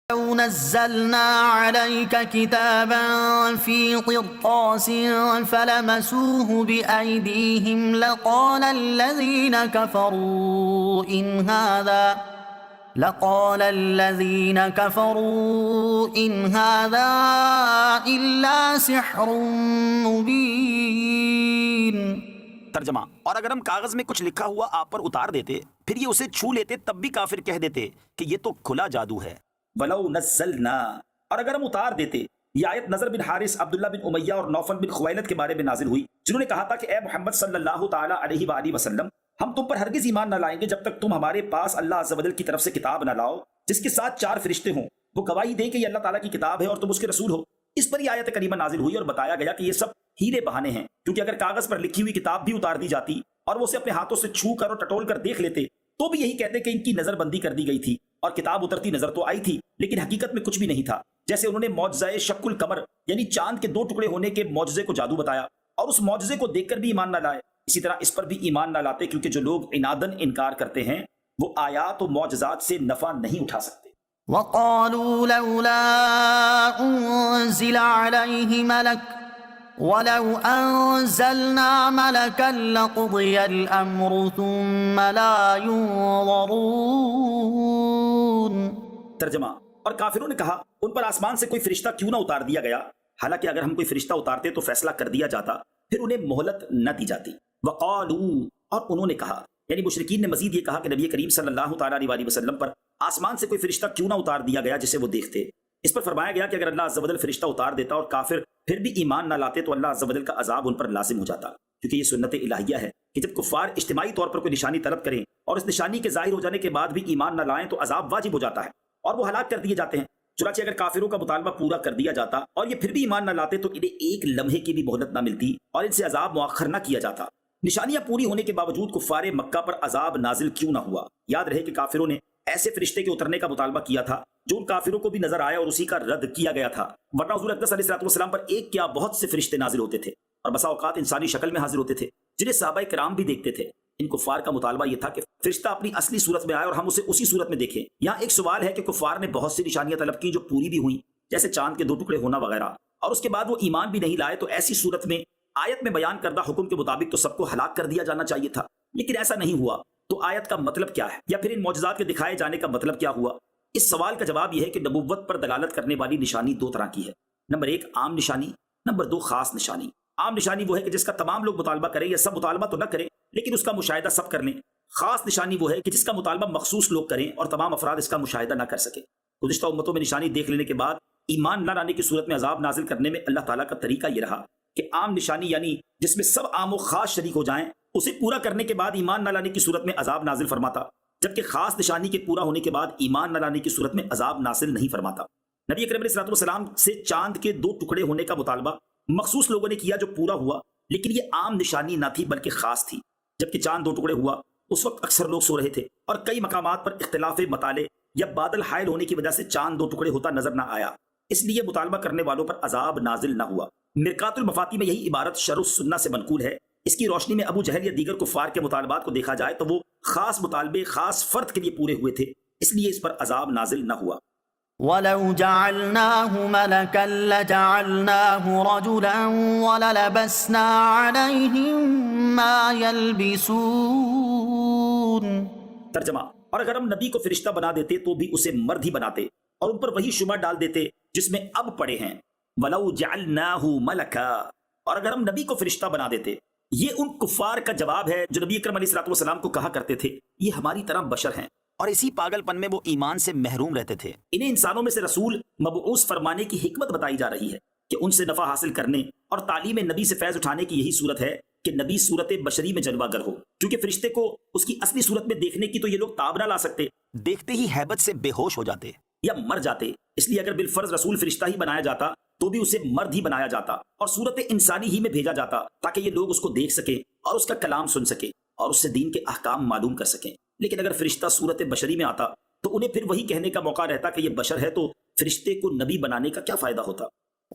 لو نزلنا عليك كتابا في قرطاس فلمسوه بأيديهم لقال الذين كفروا إن هذا إلا سحر مبين۔ ترجمہ: اور اگر ہم کاغذ میں کچھ لکھا ہوا آپ پر اتار دیتے پھر یہ اسے چھو لیتے تب بھی کافر کہہ دیتے کہ یہ تو کھلا جادو ہے۔ وَلَوْ نَزَّلْنَا، اور اگر ہم اتار دیتے۔ یہ آیت نضر بن حارث، عبداللہ بن امیہ اور نوفل بن خویلد کے بارے میں نازل ہوئی، جنہوں نے کہا تھا کہ اے محمد صلی اللہ تعالیٰ علیہ وآلہ وسلم، ہم تم پر ہرگز ایمان نہ لائیں گے جب تک تم ہمارے پاس اللہ عز و جل کی طرف سے کتاب نہ لاؤ جس کے ساتھ 4 فرشتے ہوں، وہ گواہی دیں کہ یہ اللہ تعالیٰ کی کتاب ہے اور تم اس کے رسول ہو۔ اس پر یہ آیت کریمہ نازل ہوئی اور بتایا گیا کہ یہ سب ہیلے بہانے ہیں، کیونکہ اگر کاغذ پر لکھی ہوئی کتاب بھی اتار دی جاتی اور وہ اسے اپنے ہاتھوں سے چھو کر اور ٹٹول کر دیکھ لیتے تو بھی یہی کہتے کہ ان کی نظر بندی کر دی گئی تھی اور کتاب اترتی نظر تو آئی تھی لیکن حقیقت میں کچھ بھی نہیں تھا۔ جیسے انہوں نے معجزہ شق القمر یعنی چاند کے 2 ٹکڑے ہونے کے معجزے کو جادو بتایا اور اس معجزے کو دیکھ کر بھی ایمان نہ لائے، اسی طرح اس پر بھی ایمان نہ لاتے کیونکہ جو لوگ عناداً انکار کرتے ہیں وہ آیات و معجزات سے نفع نہیں اٹھا سکتے۔ وقالوا لولا أنزل عليه ملك ولو أنزلنا ملكا لقضي الأمر ثم لا ينظرون۔ ترجمہ: اور کافروں نے کہا ان پر آسمان سے کوئی فرشتہ کیوں نہ اتار دیا گیا، حالانکہ اگر ہم کوئی فرشتہ اتارتے تو فیصلہ کر دیا جاتا پھر انہیں مہلت نہ دی جاتی۔ وقالوا، اور انہوں نے کہا، یعنی مشرکین نے مزید یہ کہا کہ نبی کریم صلی اللہ تعالیٰ علیہ وسلم پر آسمان سے کوئی فرشتہ کیوں نہ اتار دیا گیا جسے وہ دیکھتے۔ اس پر فرمایا گیا کہ اگر اللہ عز و جل فرشتہ اتار دیتا اور کافر پھر بھی ایمان نہ لاتے تو اللہ عز و جل کا عذاب ان پر لازم ہو جاتا، کیونکہ یہ سنت الہیہ ہے کہ جب کفار اجتماعی طور پر کوئی نشانی طلب کریں اور اس نشانی کے ظاہر ہو جانے کے بعد بھی ایمان نہ لائیں تو عذاب واجب ہو جاتا ہے اور وہ ہلاک کر دیے جاتے ہیں۔ چنانچہ اگر کافروں کا مطالبہ پورا کر دیا جاتا اور یہ پھر بھی ایمان نہ لاتے تو انہیں ایک لمحے کی بھی مہلت نہ ملتی اور ان سے عذاب مؤخر نہ کیا جاتا۔ نشانیاں پوری ہونے کے باوجود کفار مکہ پر عذاب نازل کیوں نہ ہوا؟ یاد رہے کہ کافروں نے ایسے فرشتے کے اترنے کا مطالبہ کیا تھا جو ان کافروں کو بھی نظر آیا اور اسی کا رد کیا گیا تھا، ورنہ حضور اقدس علیہ السلام پر ایک کیا بہت سے فرشتے نازل ہوتے تھے اور بسا اوقات انسانی شکل میں حاضر ہوتے تھے جنہیں صحابہ کرام بھی دیکھتے تھے۔ ان کفار کا مطالبہ یہ تھا کہ فرشتہ اپنی اصلی صورت میں آئے اور ہم اسے اسی صورت میں دیکھیں۔ یہاں ایک سوال ہے کہ کفار نے بہت سی نشانیاں طلب کی جو پوری بھی ہوئیں، جیسے چاند کے 2 ٹکڑے ہونا وغیرہ، اور اس کے بعد وہ ایمان بھی نہیں لائے، تو ایسی صورت میں آیت میں بیان کردہ حکم کے مطابق تو سب کو ہلاک کر دیا جانا چاہیے تھا، لیکن ایسا نہیں ہوا۔ تو آیت کا مطلب کیا ہے، یا پھر ان معجزات کے دکھائے جانے کا مطلب کیا ہوا؟ اس سوال کا جواب یہ ہے کہ نبوت پر دلالت کرنے والی نشانی 2 طرح کی ہے۔ نمبر 1 عام نشانی، نمبر 2 خاص نشانی۔ عام نشانی وہ ہے کہ جس کا تمام لوگ مطالبہ کریں، یا سب مطالبہ تو نہ کریں لیکن اس کا مشاہدہ سب کر لیں۔ خاص نشانی وہ ہے کہ جس کا مطالبہ مخصوص لوگ کریں اور تمام افراد اس کا مشاہدہ نہ کر سکیں۔ گزشتہ امتوں میں نشانی دیکھ لینے کے بعد ایمان نہ لانے کی صورت میں عذاب نازل کرنے میں اللہ تعالیٰ کا طریقہ یہ رہا کہ عام نشانی یعنی جس میں سب عام و خاص شریک ہو جائیں اسے پورا کرنے کے بعد ایمان نہ لانے کی صورت میں عذاب نازل فرماتا، جبکہ خاص نشانی کے پورا ہونے کے بعد ایمان نہ لانے کی صورت میں عذاب نازل نہیں فرماتا۔ نبی اکرم علیہ السلام سے چاند کے 2 ٹکڑے ہونے کا مطالبہ مخصوص لوگوں نے کیا جو پورا ہوا، لیکن یہ عام نشانی نہ تھی بلکہ خاص تھی۔ جبکہ چاند 2 ٹکڑے ہوا اس وقت اکثر لوگ سو رہے تھے اور کئی مقامات پر اختلاف مطالع یا بادل حائل ہونے کی وجہ سے چاند 2 ٹکڑے ہوتا نظر نہ آیا، اس لیے مطالبہ کرنے والوں پر عذاب نازل نہ ہوا۔ مرقات المفاتی میں یہی عبارت شرح السنہ سے منقول ہے۔ اس کی روشنی میں ابو جہل یا دیگر کفار کے مطالبات کو دیکھا جائے تو وہ خاص مطالبے خاص فرد کے لیے پورے ہوئے تھے، اس لیے اس پر عذاب نازل نہ ہوا۔ وَلَوْ جَعَلْنَاهُ مَلَكًا لَجَعَلْنَاهُ رَجُلًا وَلَلَبَسْنَا عَلَيْهِمْ مَا يَلْبِسُونَ۔ ترجمہ: اور اگر ہم نبی کو فرشتہ بنا دیتے تو بھی اسے مرد ہی بناتے اور ان پر وہی شبہ ڈال دیتے جس میں اب پڑے ہیں۔ وَلَوْ جَعَلْنَاهُ مَلَكًا، اور اگر ہم نبی کو فرشتہ بنا دیتے، یہ ان کفار کا جواب ہے جو نبی اکرم علیہ السلام کو کہا کرتے تھے یہ ہماری طرح بشر ہیں، اور اسی پاگل پن میں وہ ایمان سے محروم رہتے تھے۔ انہیں انسانوں میں سے رسول مبعوث فرمانے کی حکمت بتائی جا رہی ہے کہ ان سے نفع حاصل کرنے اور تعلیم نبی سے فیض اٹھانے کی یہی صورت ہے کہ نبی صورت بشری میں جلوہ گر ہو، کیونکہ فرشتے کو اس کی اصلی صورت میں دیکھنے کی تو یہ لوگ تاب نہ لا سکتے، دیکھتے ہی ہیبت سے بے ہوش ہو جاتے یا مر جاتے۔ اس لیے اگر بالفرض رسول فرشتہ ہی بنایا جاتا تو بھی اسے مرد ہی بنایا جاتا اور صورت انسانی ہی میں بھیجا جاتا تاکہ یہ لوگ اس کو دیکھ سکیں اور اس کا کلام سن سکیں اور اس سے دین کے احکام معلوم کر سکیں۔ لیکن اگر فرشتہ صورت بشری میں آتا تو انہیں پھر وہی کہنے کا موقع رہتا کہ یہ بشر ہے، تو فرشتے کو نبی بنانے کا کیا فائدہ ہوتا؟